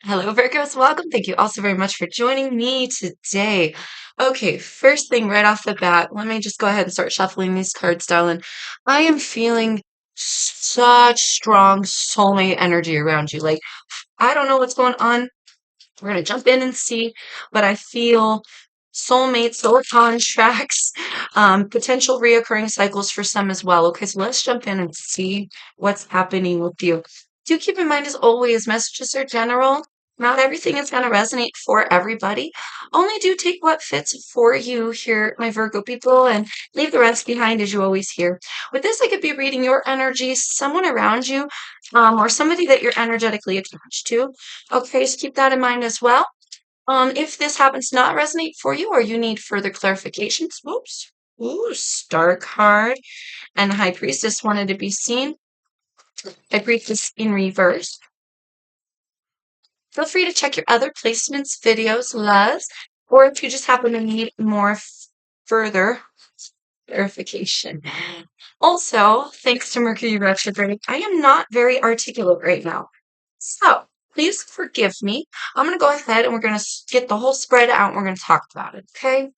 Hello, Virgos. Welcome. Thank you also very much for joining me today. Okay, first thing right off the bat, let me just go ahead and start shuffling these cards, darling. I am feeling such strong soulmate energy around you. Like, I don't know what's going on. We're going to jump in and see, but I feel soulmates, soul contracts, potential reoccurring cycles for some as well. Okay, so let's jump in and see what's happening with you. Do keep in mind, as always, messages are general. Not everything is going to resonate for everybody. Only do take what fits for you here, my Virgo people, and leave the rest behind, as you always hear. With this, I could be reading your energy, someone around you, or somebody that you're energetically attached to. Okay, so keep that in mind as well. If this happens to not resonate for you or you need further clarifications, whoops, ooh, Star card and High Priestess wanted to be seen. High Priestess in reverse. Feel free to check your other placements, videos, loves, or if you just happen to need more further clarification. Also, thanks to Mercury retrograde, I am not very articulate right now. So, please forgive me. I'm going to go ahead and we're going to get the whole spread out and we're going to talk about it, okay?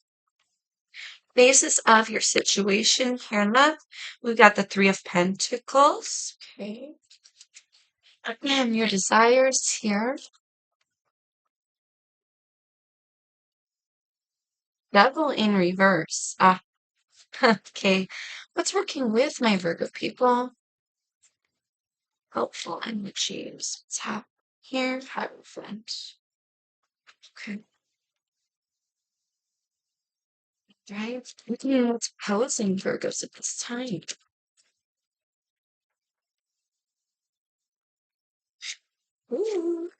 Basis of your situation here, love. We've got the Three of Pentacles, okay? And your desires here. Devil in reverse. Ah, okay. What's working with my Virgo people? Helpful energies. What's happening here? Hierophant. Okay. Right? What's posing Virgos at this time? Ooh.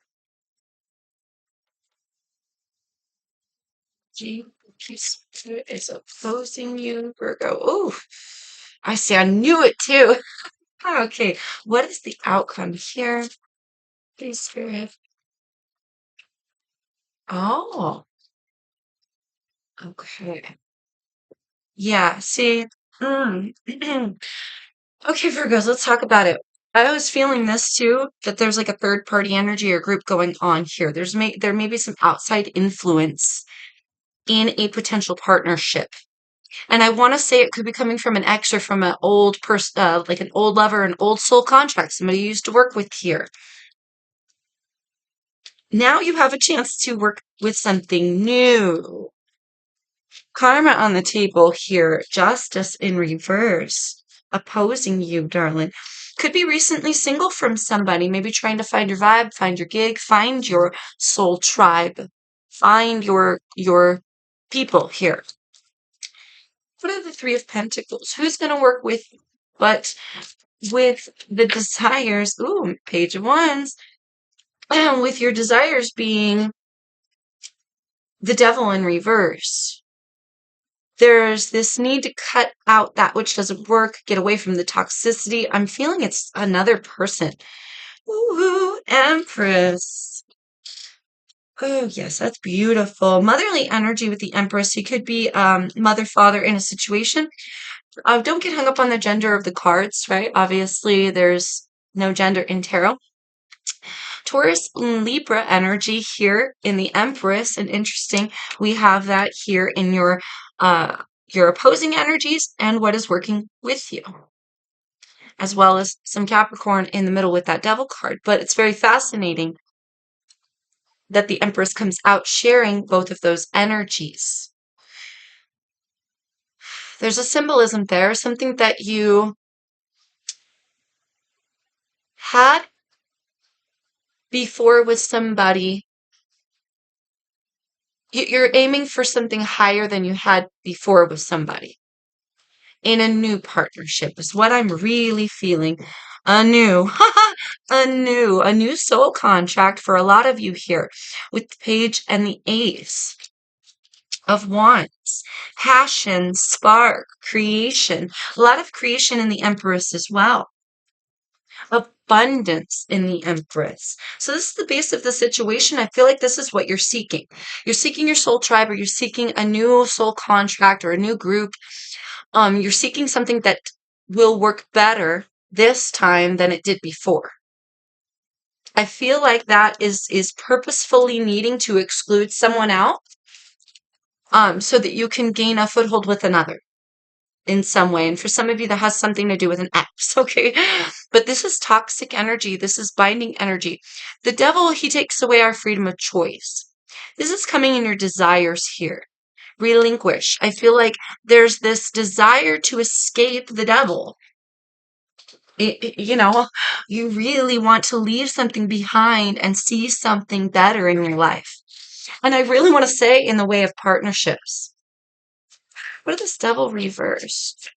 Spirit is opposing you, Virgo. Ooh. I see. I knew it too. Okay. What is the outcome here? Please, Spirit. Oh, okay. Yeah, see. Mm. Okay, Virgos, let's talk about it. I was feeling this too, that there's like a third party energy or group going on here. There may be some outside influence in a potential partnership. And I want to say it could be coming from an ex or from an old person, like an old lover, an old soul contract, somebody you used to work with here. Now you have a chance to work with something new. Karma on the table here, justice in reverse, opposing you, darling. Could be recently single from somebody, maybe trying to find your vibe, find your gig, find your soul tribe, find your people here. What are the Three of Pentacles? Who's going to work with you? But with the desires, ooh, Page of Wands, and with your desires being the Devil in reverse. There's this need to cut out that which doesn't work, get away from the toxicity. I'm feeling it's another person. Ooh, Empress. Oh, yes, that's beautiful. Motherly energy with the Empress. You could be mother, father in a situation. Don't get hung up on the gender of the cards, right? Obviously, there's no gender in tarot. Taurus and Libra energy here in the Empress, and interesting, we have that here in your opposing energies and what is working with you, as well as some Capricorn in the middle with that Devil card. But it's very fascinating that the Empress comes out sharing both of those energies. There's a symbolism there, something that you had before with somebody. You're aiming for something higher than you had before with somebody in a new partnership is what I'm really feeling. A new, a new soul contract for a lot of you here with the Page and the Ace of Wands. Passion, spark, creation. A lot of creation in the Empress as well. Abundance in the Empress. So this is the base of the situation. I feel like this is what you're seeking. You're seeking your soul tribe, or you're seeking a new soul contract or a new group. You're seeking something that will work better this time than it did before. I feel like that is purposefully needing to exclude someone out, so that you can gain a foothold with another in some way. And for some of you, that has something to do with an ex, okay? But this is toxic energy. This is binding energy. The devil, he takes away our freedom of choice. This is coming in your desires here. Relinquish. I feel like there's this desire to escape the devil. You know, you really want to leave something behind and see something better in your life. And I really want to say in the way of partnerships. What is this devil reversed?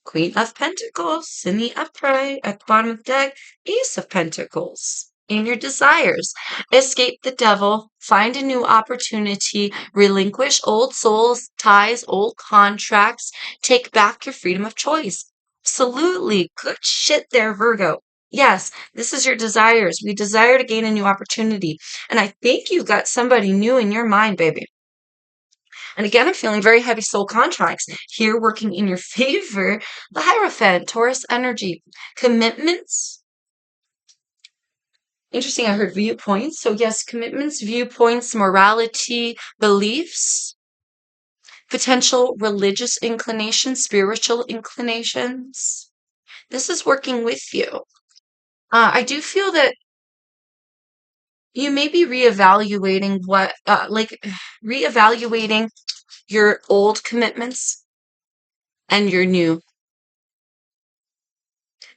Queen of Pentacles in the upright at the bottom of the deck, Ace of Pentacles. In your desires, escape the devil, find a new opportunity, relinquish old souls, ties, old contracts, take back your freedom of choice. Absolutely. Good shit there, Virgo. Yes, this is your desires. We desire to gain a new opportunity. And I think you've got somebody new in your mind, baby. And again, I'm feeling very heavy soul contracts here working in your favor. The Hierophant, Taurus energy, commitments. Interesting, I heard viewpoints. So, yes, commitments, viewpoints, morality, beliefs, potential religious inclinations, spiritual inclinations. This is working with you. I do feel that you may be reevaluating reevaluating your old commitments and your new.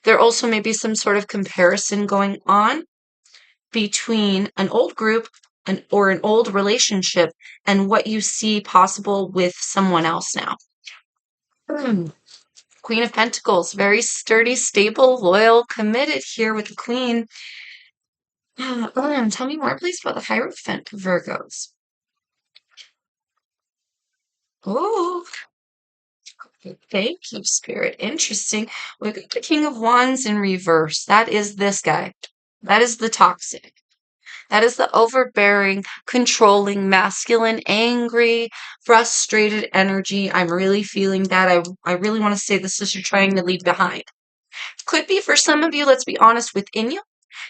There also may be some sort of comparison going on between an old group or an old relationship and what you see possible with someone else now. Queen of Pentacles, very sturdy, stable, loyal, committed here with the Queen. Tell me more, please, about the Hierophant, Virgos. Oh, thank you, Spirit. Interesting. We got the King of Wands in reverse. That is this guy. That is the toxic. That is the overbearing, controlling, masculine, angry, frustrated energy. I'm really feeling that. I really want to say this is you're trying to leave behind. Could be for some of you, let's be honest, within you,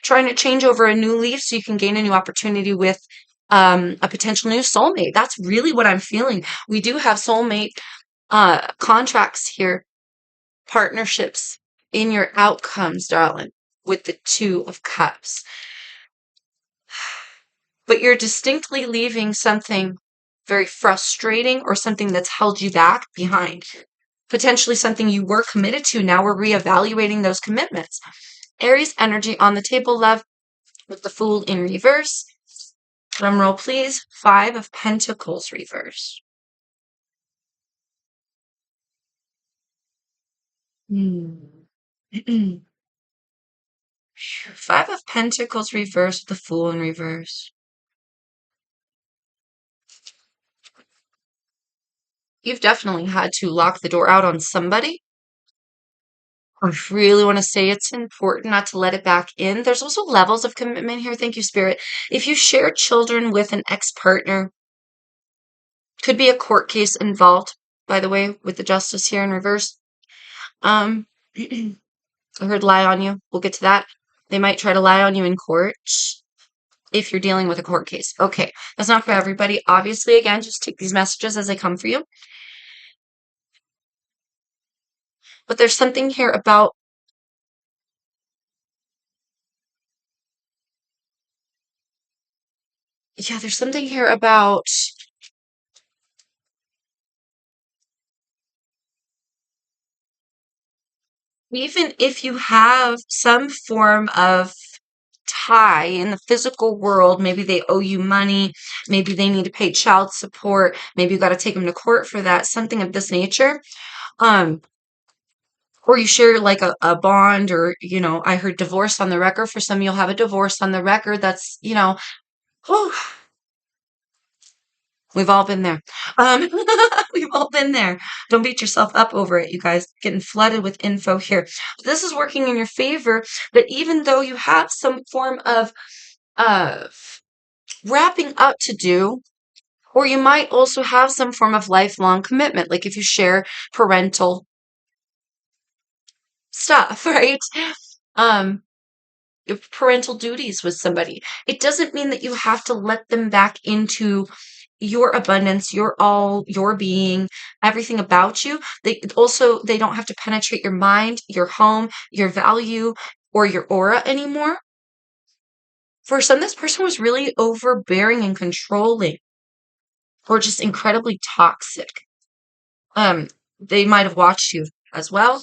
trying to change over a new leaf so you can gain a new opportunity with a potential new soulmate. That's really what I'm feeling. We do have soulmate contracts here, partnerships in your outcomes, darling, with the Two of Cups. But you're distinctly leaving something very frustrating or something that's held you back behind. Potentially something you were committed to. Now we're reevaluating those commitments. Aries energy on the table, love, with the Fool in reverse. Drum roll, please. Five of Pentacles reverse. Hmm. Five of Pentacles reverse with the Fool in reverse. You've definitely had to lock the door out on somebody. I really want to say it's important not to let it back in. There's also levels of commitment here. Thank you, Spirit. If you share children with an ex-partner, could be a court case involved, by the way, with the justice here in reverse. Um, I heard lie on you. We'll get to that. They might try to lie on you in court if you're dealing with a court case. Okay, that's not for everybody. Obviously, again, just take these messages as they come for you. But there's something here about there's something here about even if you have some form of tie in the physical world, maybe they owe you money, maybe they need to pay child support, maybe you got to take them to court for that, something of this nature. Um, or you share like a bond, or I heard divorce on the record. For some, you'll have a divorce on the record. That's, whew, we've all been there. Um, we've all been there. Don't beat yourself up over it, you guys. Getting flooded with info here. This is working in your favor, but even though you have some form of uh, wrapping up to do, or you might also have some form of lifelong commitment, like if you share parental stuff, right? Um, parental duties with somebody. It doesn't mean that you have to let them back into your abundance, your all, your being, everything about you. They don't have to penetrate your mind, your home, your value, or your aura anymore. For some, this person was really overbearing and controlling, or just incredibly toxic. Um, they might have watched you as well.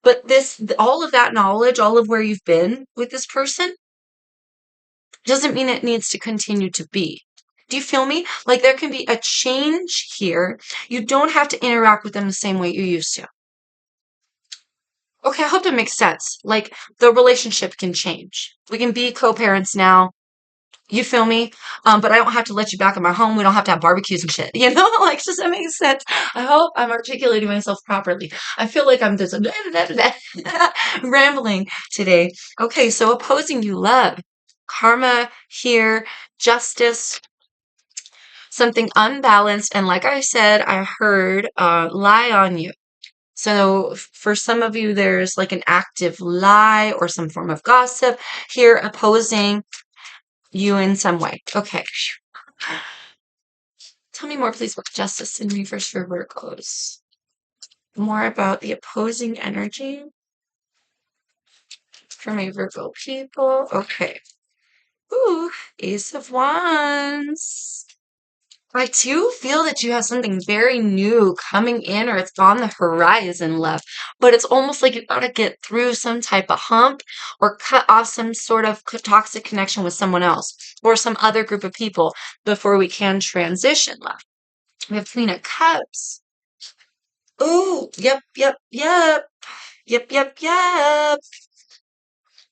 But all of that knowledge, all of where you've been with this person, doesn't mean it needs to continue to be. Do you feel me? Like there can be a change here. You don't have to interact with them the same way you used to. Okay, I hope that makes sense. Like the relationship can change. We can be co-parents now. You feel me? But I don't have to let you back in my home. We don't have to have barbecues and shit. You know, like, does that make sense? I hope I'm articulating myself properly. I feel like I'm just rambling today. Okay, so opposing you love, karma here, justice, something unbalanced, and like I said, I heard lie on you. So for some of you, there's like an active lie or some form of gossip here opposing you in some way. Okay. Tell me more, please, about justice in reverse for Virgos. More about the opposing energy for my Virgo people. Okay. Ooh, Ace of Wands. I do feel that you have something very new coming in or it's on the horizon, love. But it's almost like you gotta get through some type of hump or cut off some sort of toxic connection with someone else or some other group of people before we can transition, love. We have Queen of Cups. Ooh, yep, yep, yep. Yep, yep, yep.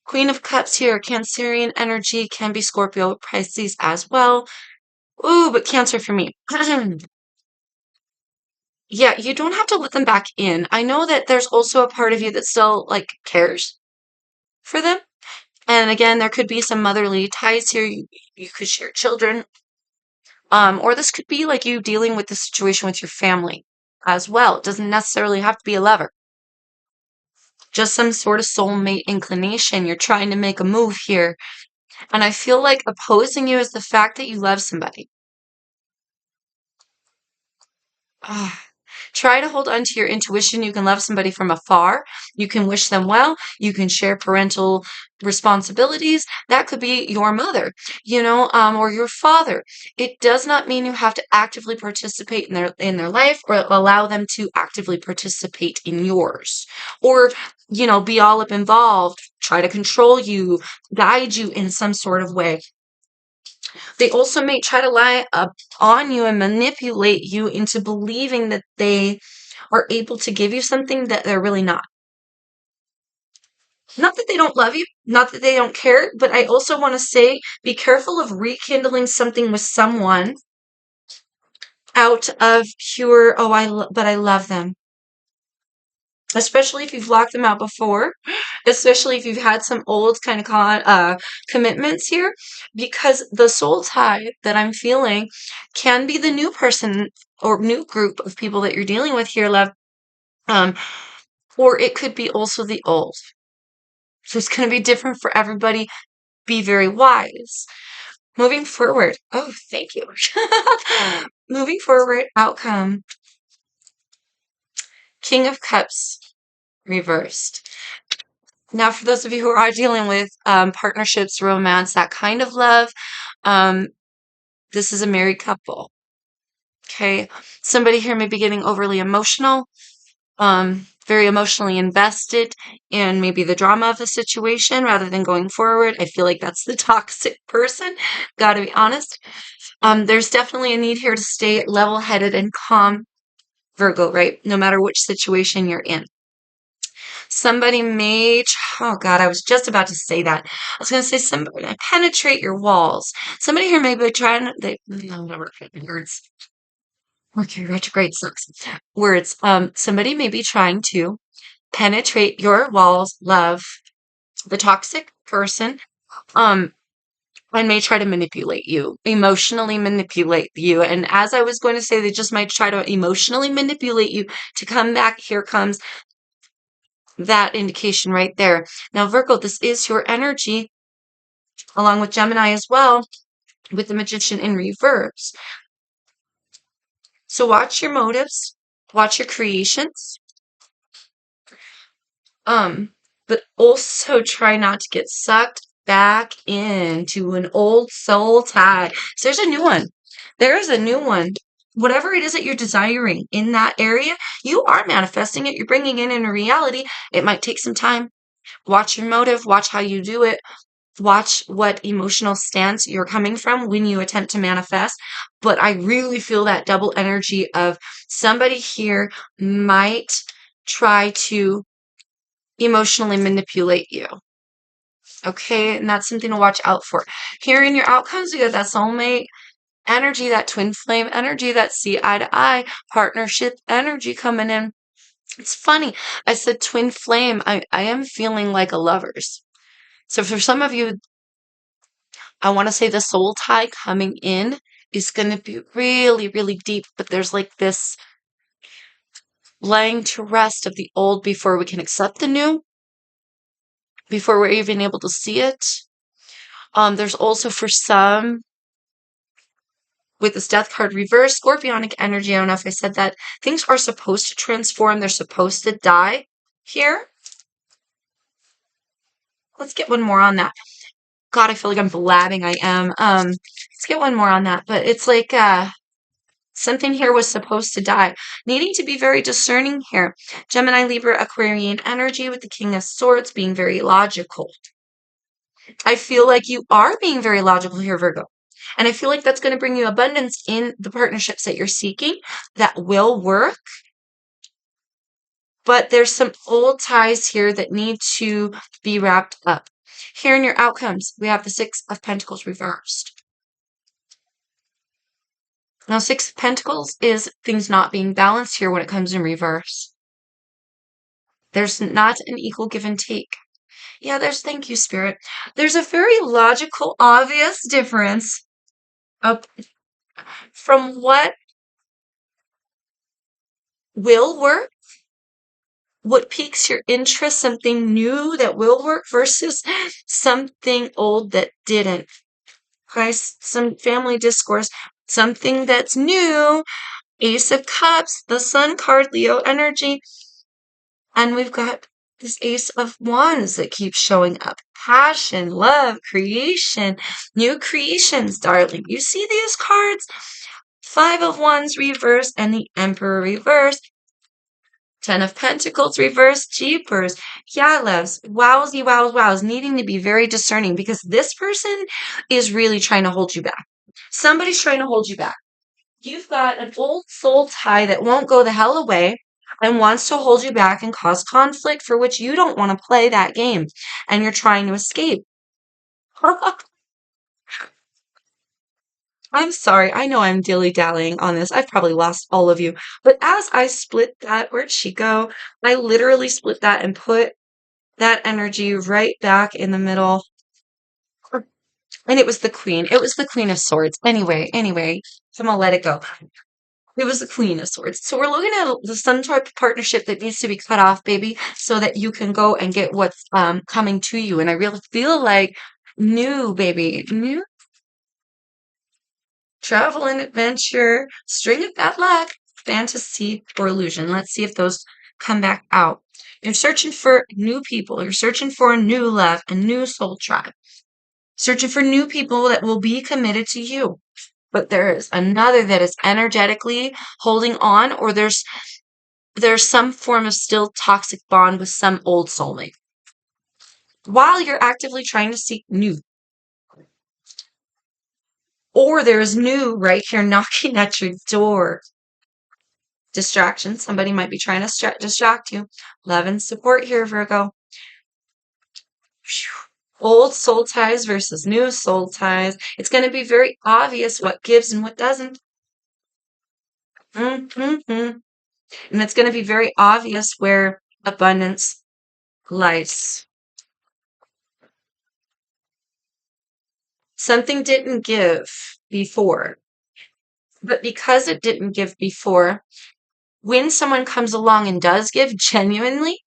Queen of Cups here. Cancerian energy can be Scorpio, Pisces as well. Ooh, but Cancer for me. Yeah, you don't have to let them back in. I know that there's also a part of you that still like cares for them. And again, there could be some motherly ties here. You could share children. Or this could be like you dealing with the situation with your family as well. It doesn't necessarily have to be a lover. Just some sort of soulmate inclination. You're trying to make a move here. And I feel like opposing you is the fact that you love somebody. Ah, try to hold on to your intuition. You can love somebody from afar. You can wish them well. You can share parental responsibilities. That could be your mother, or your father. It does not mean you have to actively participate in their life or allow them to actively participate in yours. Or, be all up involved, try to control you, guide you in some sort of way. They also may try to lie up on you and manipulate you into believing that they are able to give you something that they're really not. Not that they don't love you, not that they don't care, but I also want to say be careful of rekindling something with someone out of pure, oh, but I love them. Especially if you've locked them out before, especially if you've had some old kind of commitments here, because the soul tie that I'm feeling can be the new person or new group of people that you're dealing with here, love. Um, or it could be also the old. So it's going to be different for everybody. Be very wise. Moving forward. Oh, thank you. Moving forward, outcome. King of Cups reversed. Now, for those of you who are dealing with partnerships, romance, that kind of love, um, this is a married couple. Okay. Somebody here may be getting overly emotional, very emotionally invested in maybe the drama of the situation rather than going forward. I feel like that's the toxic person. Gotta be honest. There's definitely a need here to stay level headed and calm, Virgo, right? No matter which situation you're in. Somebody may, oh God, I was just about to say that. I was going to say somebody penetrate your walls. Somebody here may be trying, no, never words. Okay, retrograde sucks. Words. Somebody may be trying to penetrate your walls, love the toxic person, um, and may try to manipulate you, emotionally manipulate you. And as I was going to say, they just might try to emotionally manipulate you to come back. Here comes that indication right there. Now, Virgo, this is your energy, along with Gemini as well, with the Magician in reverse. So watch your motives, watch your creations, um, but also try not to get sucked back into an old soul tie. So there's a new one. There is a new one. Whatever it is that you're desiring in that area, you are manifesting it. You're bringing it into reality. It might take some time. Watch your motive, watch how you do it, watch what emotional stance you're coming from when you attempt to manifest. But I really feel that double energy of somebody here might try to emotionally manipulate you. Okay, and that's something to watch out for. Here in your outcomes, you got that soulmate energy, that twin flame energy, that see eye to eye partnership energy coming in. It's funny. I said twin flame. I am feeling like a lover's. So for some of you, I want to say the soul tie coming in is going to be really, really deep, but there's like this laying to rest of the old before we can accept the new, before we're even able to see it. There's also for some with this death card reverse, scorpionic energy. I don't know if I said that. Things are supposed to transform. They're supposed to die here. Let's get one more on that. God, I feel like I'm blabbing. I am. Let's get one more on that. But it's like something here was supposed to die. Needing to be very discerning here. Gemini, Libra, Aquarian energy with the King of Swords being very logical. I feel like you are being very logical here, Virgo. And I feel like that's going to bring you abundance in the partnerships that you're seeking that will work. But there's some old ties here that need to be wrapped up. Here in your outcomes, we have the Six of Pentacles reversed. Now, Six of Pentacles is things not being balanced here when it comes in reverse. There's not an equal give and take. Yeah, thank you, Spirit. There's a very logical, obvious difference of, from what will work, what piques your interest, something new that will work versus something old that didn't. Okay, some family discourse, something that's new, Ace of Cups, the Sun card, Leo energy, and we've got this Ace of Wands that keeps showing up. Passion, love, creation, new creations, darling. You see these cards? Five of Wands reversed and the Emperor reversed. Ten of Pentacles reversed, jeepers. Yeah, loves. Wowsy, wows, wows. Needing to be very discerning because this person is really trying to hold you back. Somebody's trying to hold you back. You've got an old soul tie that won't go the hell away and wants to hold you back and cause conflict for which you don't want to play that game and you're trying to escape. I'm sorry. I know I'm dilly-dallying on this. I've probably lost all of you. But as I split that, where'd she go? I literally split that and put that energy right back in the middle. And it was the queen. It was the Queen of Swords. Anyway, I'm gonna let it go. It was the Queen of Swords. So we're looking at some type of partnership that needs to be cut off, baby, so that you can go and get what's coming to you. And I really feel like new, baby, new travel and adventure, string of bad luck, fantasy, or illusion. Let's see if those come back out. You're searching for new people. You're searching for a new love, a new soul tribe. Searching for new people that will be committed to you. But there's another that is energetically holding on, or there's some form of still toxic bond with some old soulmate. While you're actively trying to seek new. Or there's new right here knocking at your door. Distraction. Somebody might be trying to distract you. Love and support here, Virgo. Old soul ties versus new soul ties. It's going to be very obvious what gives and what doesn't. And it's going to be very obvious where abundance lies. Something didn't give before. But because it didn't give before, when someone comes along and does give genuinely,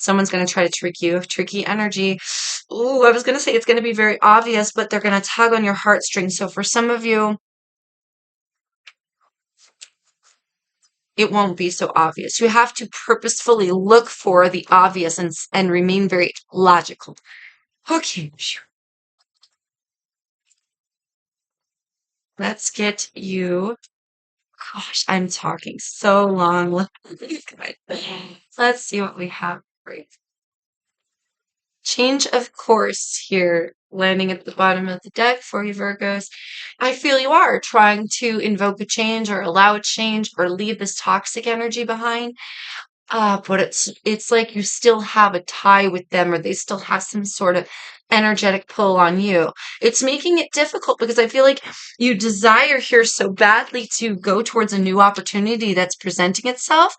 Someone's going to try to trick you. Tricky energy. Ooh, I was going to say it's going to be very obvious, but they're going to tug on your heartstrings. So for some of you, it won't be so obvious. You have to purposefully look for the obvious and remain very logical. Okay, let's get you. Gosh, I'm talking so long. Let's see what we have for you. Change of course here, landing at the bottom of the deck for you, Virgos. I feel you are trying to invoke a change or allow a change or leave this toxic energy behind. But it's like you still have a tie with them or they still have some sort of energetic pull on you. It's making it difficult because I feel like you desire here so badly to go towards a new opportunity that's presenting itself,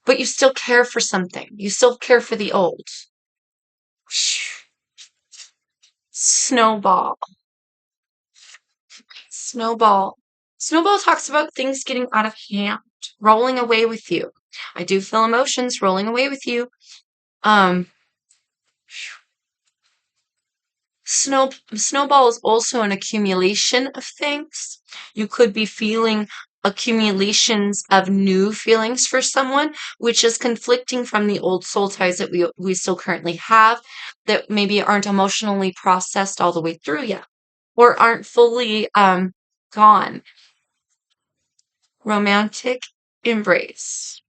but you still care for something. You still care for the old. Snowball. Snowball. Snowball talks about things getting out of hand, rolling away with you. I do feel emotions rolling away with you. Um, snowball is also an accumulation of things. You could be feeling accumulations of new feelings for someone, which is conflicting from the old soul ties that we still currently have that maybe aren't emotionally processed all the way through yet or aren't fully gone. Romantic embrace.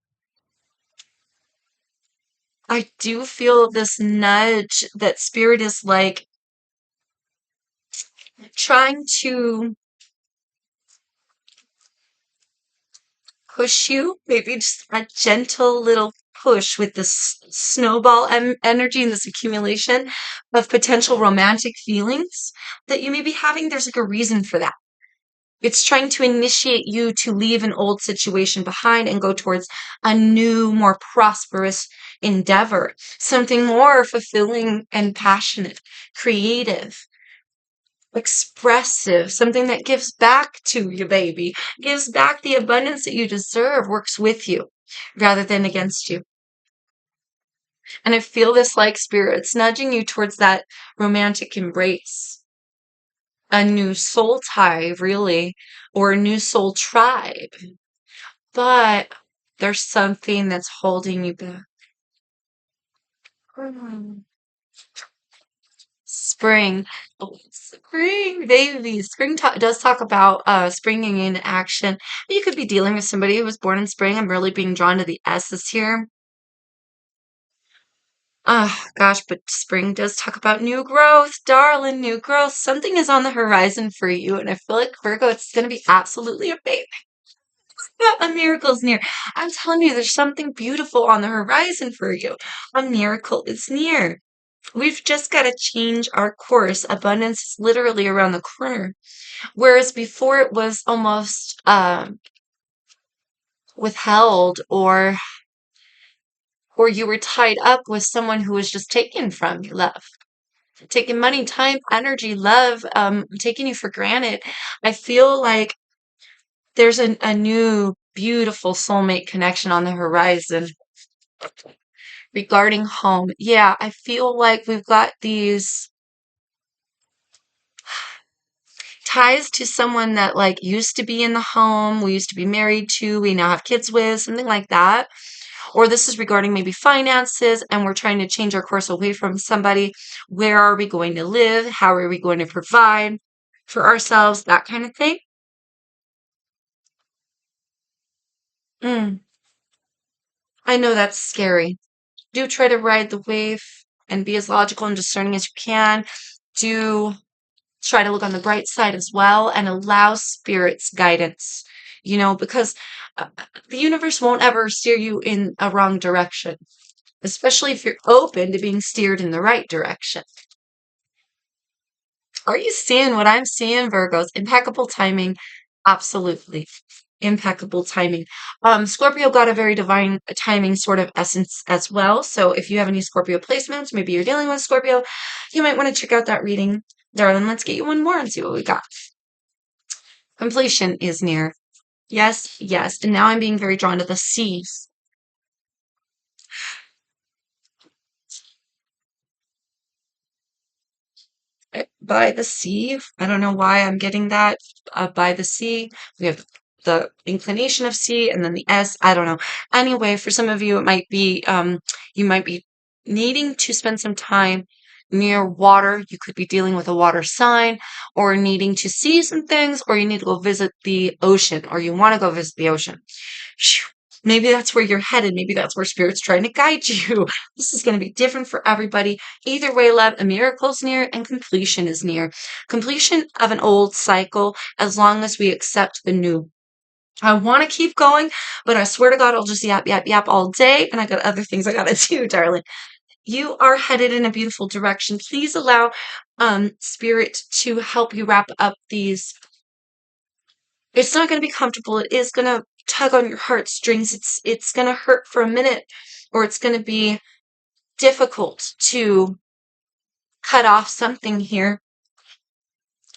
I do feel this nudge that spirit is like trying to push you, maybe just a gentle little push with this snowball energy and this accumulation of potential romantic feelings that you may be having. There's like a reason for that. It's trying to initiate you to leave an old situation behind and go towards a new, more prosperous endeavor, something more fulfilling and passionate, creative, expressive, something that gives back to you, baby, gives back the abundance that you deserve, works with you rather than against you. And I feel this like spirits nudging you towards that romantic embrace, a new soul tie, really, or a new soul tribe. But there's something that's holding you back. Hmm. Spring. Oh, spring, baby. Does talk about springing into action. You could be dealing with somebody who was born in spring. I'm really being drawn to the S's here. Oh, gosh, but spring does talk about new growth, darling, new growth. Something is on the horizon for you, and I feel like Virgo, it's going to be absolutely amazing. A miracle's near. I'm telling you, there's something beautiful on the horizon for you. A miracle is near. We've just got to change our course. Abundance is literally around the corner. Whereas before it was almost withheld or you were tied up with someone who was just taken from you, love. Taking money, time, energy, love, taking you for granted. I feel like there's a new beautiful soulmate connection on the horizon regarding home. Yeah, I feel like we've got these ties to someone that like used to be in the home, we used to be married to, we now have kids with, something like that. Or this is regarding maybe finances and we're trying to change our course away from somebody. Where are we going to live? How are we going to provide for ourselves? That kind of thing. Mm, I know that's scary. Do try to ride the wave and be as logical and discerning as you can. Do try to look on the bright side as well and allow spirit's guidance, because the universe won't ever steer you in a wrong direction, especially if you're open to being steered in the right direction. Are you seeing what I'm seeing, Virgos? Impeccable timing. Absolutely. Impeccable timing. Scorpio got a very divine timing sort of essence as well. So if you have any Scorpio placements, maybe you're dealing with Scorpio, you might want to check out that reading. Darling, let's get you one more and see what we got. Completion is near. Yes, yes. And now I'm being very drawn to the seas. By the sea. I don't know why I'm getting that. By the sea. We have the inclination of sea and then the S. I don't know. Anyway, for some of you, it might be, you might be needing to spend some time near water. You could be dealing with a water sign or needing to see some things, or you need to go visit the ocean, or you want to go visit the ocean. Phew. Maybe that's where you're headed. Maybe that's where spirit's trying to guide you. This is going to be different for everybody. Either way, love, a miracle's near and completion is near. Completion of an old cycle as long as we accept the new. I want to keep going, but I swear to God, I'll just yap, yap, yap all day. And I got other things I got to do, darling. You are headed in a beautiful direction. Please allow spirit to help you wrap up these. It's not going to be comfortable. It is going to tug on your heartstrings. It's going to hurt for a minute, or it's going to be difficult to cut off something here,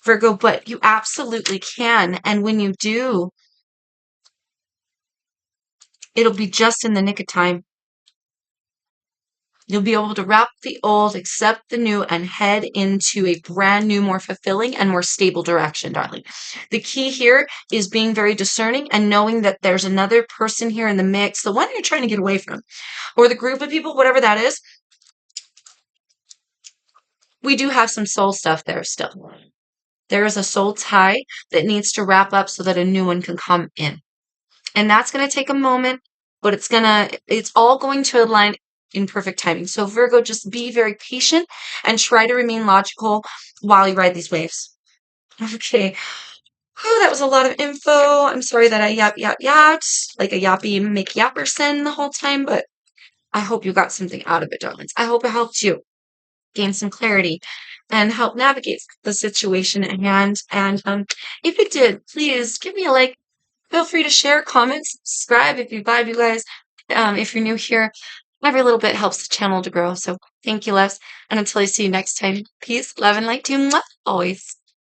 Virgo, but you absolutely can. And when you do, it'll be just in the nick of time. You'll be able to wrap the old, accept the new, and head into a brand new, more fulfilling and more stable direction, darling. The key here is being very discerning and knowing that there's another person here in the mix, the one you're trying to get away from, or the group of people, whatever that is. We do have some soul stuff there still. There is a soul tie that needs to wrap up so that a new one can come in. And that's going to take a moment, but it's all going to align in perfect timing. So Virgo, just be very patient and try to remain logical while you ride these waves. Okay. Oh, that was a lot of info. I'm sorry that I yapped like a yappy McYapperson the whole time, but I hope you got something out of it, darlings. I hope it helped you gain some clarity and help navigate the situation at hand. And if it did, please give me a like. Feel free to share, comment, subscribe if you vibe, you guys. If you're new here, every little bit helps the channel to grow. So thank you, loves. And until I see you next time, peace, love, and light to you. Mwah, always.